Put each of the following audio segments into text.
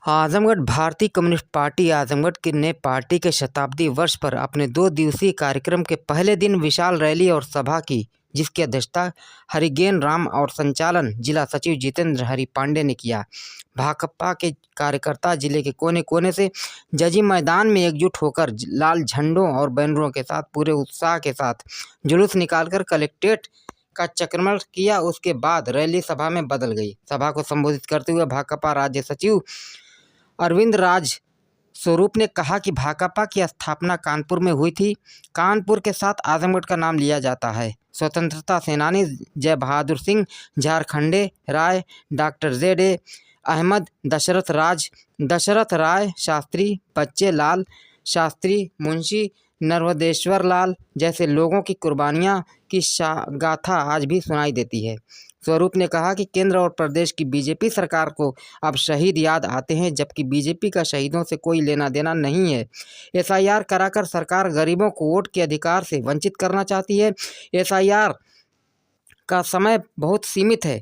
आजमगढ़ भारतीय communist party Azamgarh ने party के शताब्दी वर्ष पर अपने 2 दिवसीय कार्यक्रम के पहले दिन विशाल रैली और सभा की, जिसकी अध्यक्षता हरिगेन राम और संचालन जिला सचिव जितेंद्र हरि पांडे ने किया। भाकपा के कार्यकर्ता जिले के कोने कोने से जजी मैदान में एकजुट होकर लाल झंडों और बैनरों के साथ पूरे उत्साह के साथ जुलूस निकालकर कलेक्ट्रेट का चक्रमण किया। उसके बाद रैली सभा में बदल गई। सभा को संबोधित करते हुए भाकपा राज्य सचिव अरविंद राज स्वरूप ने कहा कि भाकपा की स्थापना कानपुर में हुई थी। कानपुर के साथ आजमगढ़ का नाम लिया जाता है। स्वतंत्रता सेनानी जय बहादुर सिंह, झारखंडे राय, डॉक्टर ZA अहमद, दशरथ राय शास्त्री, बच्चे लाल शास्त्री, मुंशी नर्मदेश्वर लाल जैसे लोगों की कुर्बानियां की गाथा आज भी सुनाई देती है। स्वरूप ने कहा कि केंद्र और प्रदेश की बीजेपी सरकार को अब शहीद याद आते हैं, जबकि बीजेपी का शहीदों से कोई लेना देना नहीं है। SIR कराकर सरकार गरीबों को वोट के अधिकार से वंचित करना चाहती है। SIR का समय बहुत सीमित है,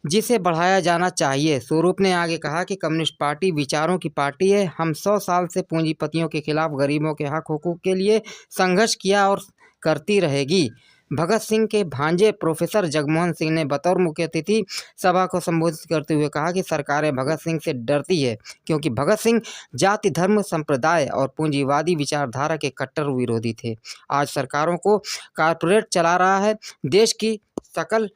जिसे बढ़ाया जाना चाहिए। स्वरूप ने आगे कहा कि कम्युनिस्ट पार्टी विचारों की पार्टी है। हम 100 साल से पूंजीपतियों के खिलाफ गरीबों के हक हुकूक के लिए संघर्ष किया और करती रहेगी। भगत सिंह के भांजे प्रोफेसर जगमोहन सिंह ने बतौर मुख्य अतिथि सभा को संबोधित करते हुए कहा कि सरकारें भगत सिंह से डरती है, क्योंकि भगत सिंह जाति, धर्म, संप्रदाय और पूंजीवादी विचारधारा के कट्टर विरोधी थे। आज सरकारों को कारपोरेट चला रहा है। देश की सकल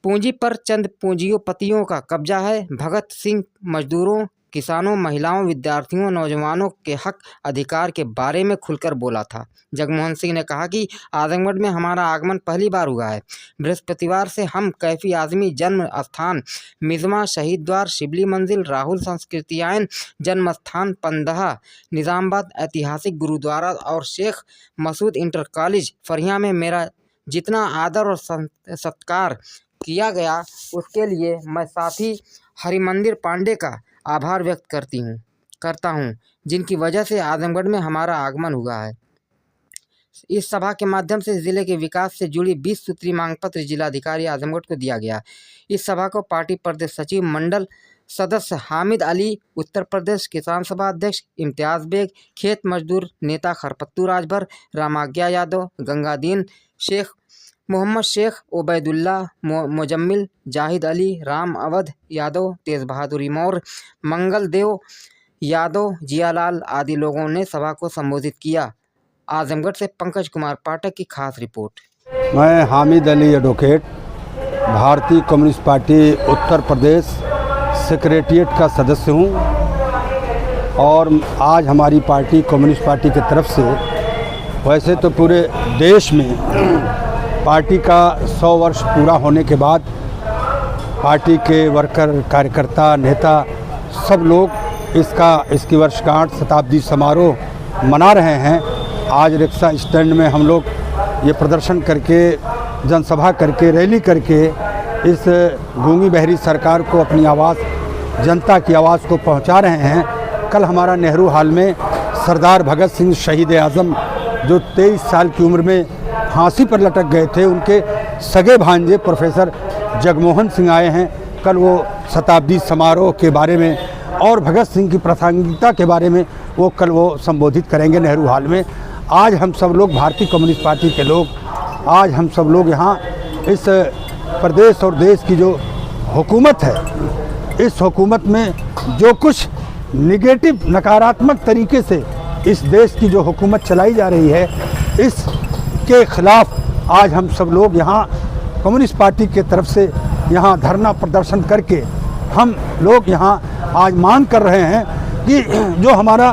पूंजी पर चंद पूंजीपतियों का कब्जा है। भगत सिंह मजदूरों, किसानों, महिलाओं, विद्यार्थियों, नौजवानों के हक अधिकार के बारे में खुलकर बोला था। जगमोहन सिंह ने कहा कि आजमगढ़ में हमारा आगमन पहली बार हुआ है। बृहस्पतिवार से हम कैफी आजमी जन्म स्थान, मिजमा शहीद द्वार, शिबली मंजिल, राहुल संस्कृतियायन जन्म स्थान, पंदहा, निज़ामबाद ऐतिहासिक गुरुद्वारा और शेख मसूद इंटर कॉलेज फरिया में मेरा जितना आदर और सत्कार किया गया, उसके लिए मैं साथी हरिमंदिर पांडे का आभार व्यक्त करता हूं, जिनकी वजह से आजमगढ़ में हमारा आगमन हुआ है। इस सभा के माध्यम से जिले के विकास से जुड़ी 20 सूत्री मांग पत्र जिलाधिकारी आजमगढ़ को दिया गया। इस सभा को पार्टी प्रदेश सचिव मंडल सदस्य हामिद अली, उत्तर प्रदेश किसान सभा अध्यक्ष इम्तियाज बेग, खेत मजदूर नेता खरपत्तू राजभर, रामाज्ञा यादव, गंगादीन शेख, मोहम्मद शेख, ओबैदुल्ला, मुजम्मिल, जाहिद अली, राम अवध यादव, तेज बहादुर इमौर, मंगल देव यादव, जियालाल आदि लोगों ने सभा को संबोधित किया। आजमगढ़ से पंकज कुमार पाठक की खास रिपोर्ट। मैं हामिद अली एडवोकेट, भारतीय communist party Uttar Pradesh secretariat का सदस्य हूं और आज हमारी पार्टी कम्युनिस्ट पार्टी की तरफ से, वैसे तो पूरे देश में पार्टी का 100 वर्ष पूरा होने के बाद पार्टी के वर्कर, कार्यकर्ता, नेता सब लोग इसकी वर्षगांठ शताब्दी समारोह मना रहे हैं। आज रिक्शा स्टैंड में हम लोग ये प्रदर्शन करके, जनसभा करके, रैली करके इस गूंगी बहरी सरकार को अपनी आवाज़, जनता की आवाज़ को पहुंचा रहे हैं। कल हमारा नेहरू हाल में सरदार भगत सिंह शहीद आज़म, जो 23 साल की उम्र में फांसी पर लटक गए थे, उनके सगे भांजे प्रोफेसर जगमोहन सिंह आए हैं। कल वो शताब्दी समारोह के बारे में और भगत सिंह की प्रासंगिकता के बारे में वो संबोधित करेंगे नेहरू हाल में। आज हम सब लोग भारतीय कम्युनिस्ट पार्टी के लोग, आज हम सब लोग यहाँ इस प्रदेश और देश की जो हुकूमत है, इस हुकूमत में जो कुछ निगेटिव, नकारात्मक तरीके से इस देश की जो हुकूमत चलाई जा रही है, इसके खिलाफ आज हम सब लोग यहाँ कम्युनिस्ट पार्टी के तरफ से यहाँ धरना प्रदर्शन करके हम लोग यहाँ आज मांग कर रहे हैं कि जो हमारा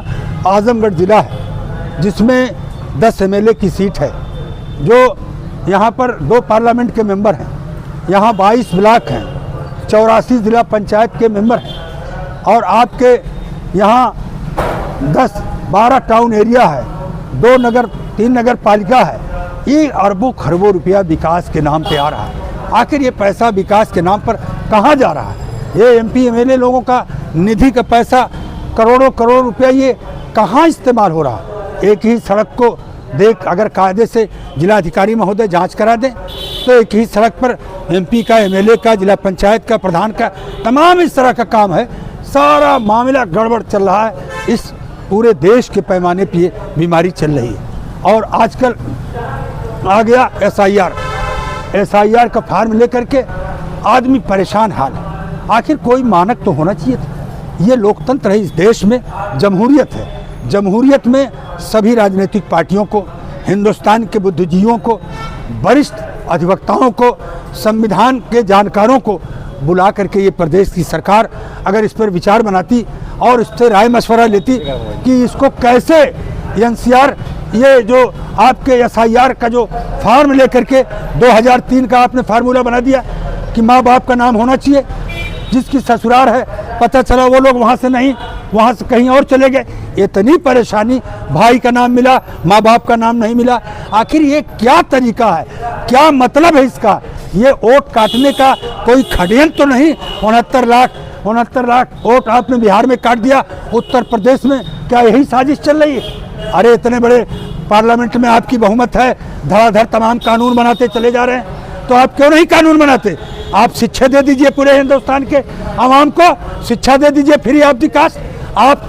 आजमगढ़ ज़िला है, जिसमें 10 MLA की सीट है, जो यहाँ पर 2 पार्लियामेंट के मेंबर हैं, यहाँ 22 ब्लॉक हैं, 84 ज़िला पंचायत के मेंबर हैं और आपके यहाँ 10-12 टाउन एरिया है, 3 नगर पालिका है। ये अरबों खरबों रुपया विकास के नाम पे आ रहा है। आखिर ये पैसा विकास के नाम पर कहाँ जा रहा है? ये MP MLA लोगों का निधि का पैसा, करोड़ों करोड़ रुपया, ये कहाँ इस्तेमाल हो रहा है? एक ही सड़क को देख, अगर कायदे से जिलाधिकारी महोदय जांच करा दें तो एक ही सड़क पर MP का, MLA का, जिला पंचायत का, प्रधान का, तमाम इस तरह का काम है। सारा मामला गड़बड़ चल रहा है। इस पूरे देश के पैमाने पे ये बीमारी चल रही है। और आजकल आ गया SIR का फार्म लेकर के आदमी परेशान हाल है। आखिर कोई मानक तो होना चाहिए था। ये लोकतंत्र है, इस देश में जमहूरियत है। जमहूरियत में सभी राजनीतिक पार्टियों को, हिंदुस्तान के बुद्धिजीवियों को, वरिष्ठ अधिवक्ताओं को, संविधान के जानकारों को बुला करके ये प्रदेश की सरकार अगर इस पर विचार बनाती और इससे राय मशवरा लेती कि इसको कैसे NCR, ये जो आपके SIR का जो फार्म लेकर के 2003 का आपने फार्मूला बना दिया कि माँ बाप का नाम होना चाहिए, जिसकी ससुराल है पता चला वो लोग वहाँ से नहीं, वहाँ से कहीं और चले गए। इतनी परेशानी, भाई का नाम मिला, माँ बाप का नाम नहीं मिला। आखिर ये क्या तरीका है, क्या मतलब है इसका? ये वोट काटने का कोई षड्यंत्र तो नहीं? 69 लाख वोट आपने बिहार में काट दिया, उत्तर प्रदेश में क्या यही साजिश चल रही है? अरे इतने बड़े पार्लियामेंट में आपकी बहुमत है, धड़ाधड़ तमाम कानून बनाते चले जा रहे हैं, तो आप क्यों नहीं कानून बनाते? आप शिक्षा दे दीजिए पूरे हिंदुस्तान के आवाम को, शिक्षा दे दीजिए फ्री ऑफ द कास्ट, आप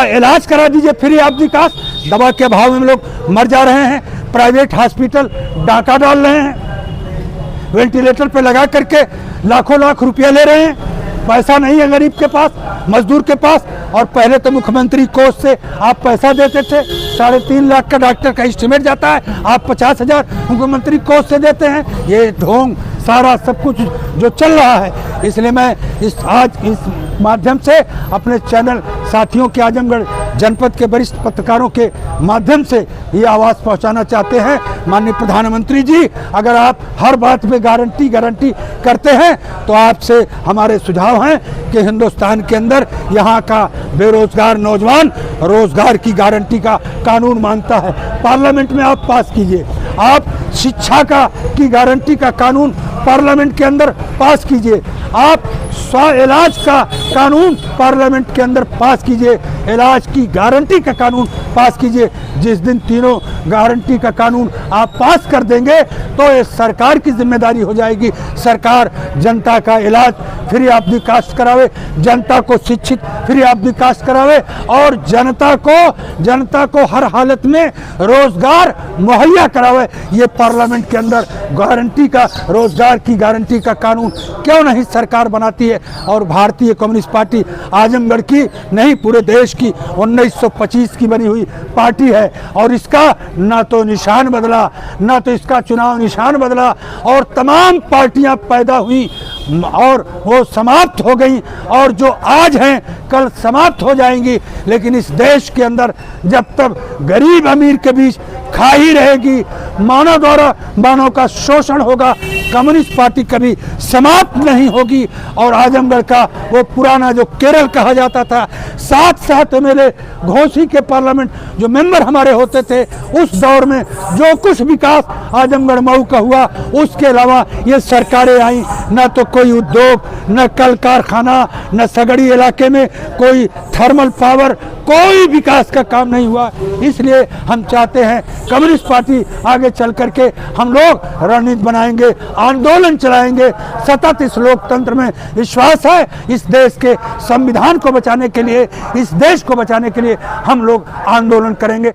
इलाज करा दीजिए फ्री ऑफ द कास्ट। दवा के अभाव में लोग मर जा रहे हैं, प्राइवेट हॉस्पिटल डाका डाल रहे हैं, वेंटिलेटर पे लगा करके लाखों लाख रुपया ले रहे हैं। पैसा नहीं है गरीब के पास, मजदूर के पास। और पहले तो मुख्यमंत्री कोष से आप पैसा देते थे, 3.5 लाख का डॉक्टर का एस्टीमेट जाता है, आप 50,000 मुख्यमंत्री कोष से देते हैं। ये ढोंग सारा सब कुछ जो चल रहा है, इसलिए मैं आज इस माध्यम से अपने चैनल साथियों के, आजमगढ़ जनपद के वरिष्ठ पत्रकारों के माध्यम से ये आवाज़ पहुंचाना चाहते हैं। माननीय प्रधानमंत्री जी, अगर आप हर बात में गारंटी करते हैं तो आपसे हमारे सुझाव हैं कि हिंदुस्तान के अंदर यहाँ का बेरोजगार नौजवान रोजगार की गारंटी का कानून मांगता है, पार्लियामेंट में आप पास कीजिए। आप शिक्षा की गारंटी का कानून पार्लियामेंट के अंदर पास कीजिए। आप इलाज का कानून पार्लियामेंट के अंदर पास कीजिए, इलाज की गारंटी का कानून पास कीजिए। जिस दिन तीनों गारंटी का कानून आप पास कर देंगे तो ये सरकार की जिम्मेदारी हो जाएगी। सरकार जनता का इलाज फ्री ऑफ द कास्ट करावे, जनता को शिक्षित फ्री ऑफ द कास्ट करावे और जनता को हर हालत में रोजगार मुहैया करावे। ये पार्लियामेंट के अंदर गारंटी का, रोजगार की गारंटी का कानून क्यों नहीं सरकार बनाती है? और भारतीय कम्युनिस्ट पार्टी आजमगढ़ की नहीं, पूरे देश की 1925 की बनी हुई पार्टी है और इसका ना तो निशान बदला, ना तो इसका चुनाव निशान बदला। और तमाम पार्टियां पैदा हुई और वो समाप्त हो गई और जो आज हैं कल समाप्त हो जाएंगी। लेकिन इस देश के अंदर जब तक गरीब अमीर के बीच खाई रहेगी, मानव द्वारा मानव का शोषण होगा, कम्युनिस्ट पार्टी कभी समाप्त नहीं होगी। और आजमगढ़ का वो पुराना जो केरल कहा जाता था, 7 MLA घोसी के पार्लियामेंट जो मेंबर हमारे होते थे, उस दौर में जो कुछ विकास आजमगढ़ मऊ का हुआ, उसके अलावा ये सरकारें आई, न तो कोई उद्योग, न कल कारखाना, न सगड़ी इलाके में कोई थर्मल पावर, कोई विकास का काम नहीं हुआ। इसलिए हम चाहते हैं कम्युनिस्ट पार्टी आगे चल करके हम लोग रणनीति बनाएंगे, आंदोलन चलाएंगे। सतत इस लोकतंत्र में विश्वास है। इस देश के संविधान को बचाने के लिए, इस देश को बचाने के लिए हम लोग आंदोलन करेंगे।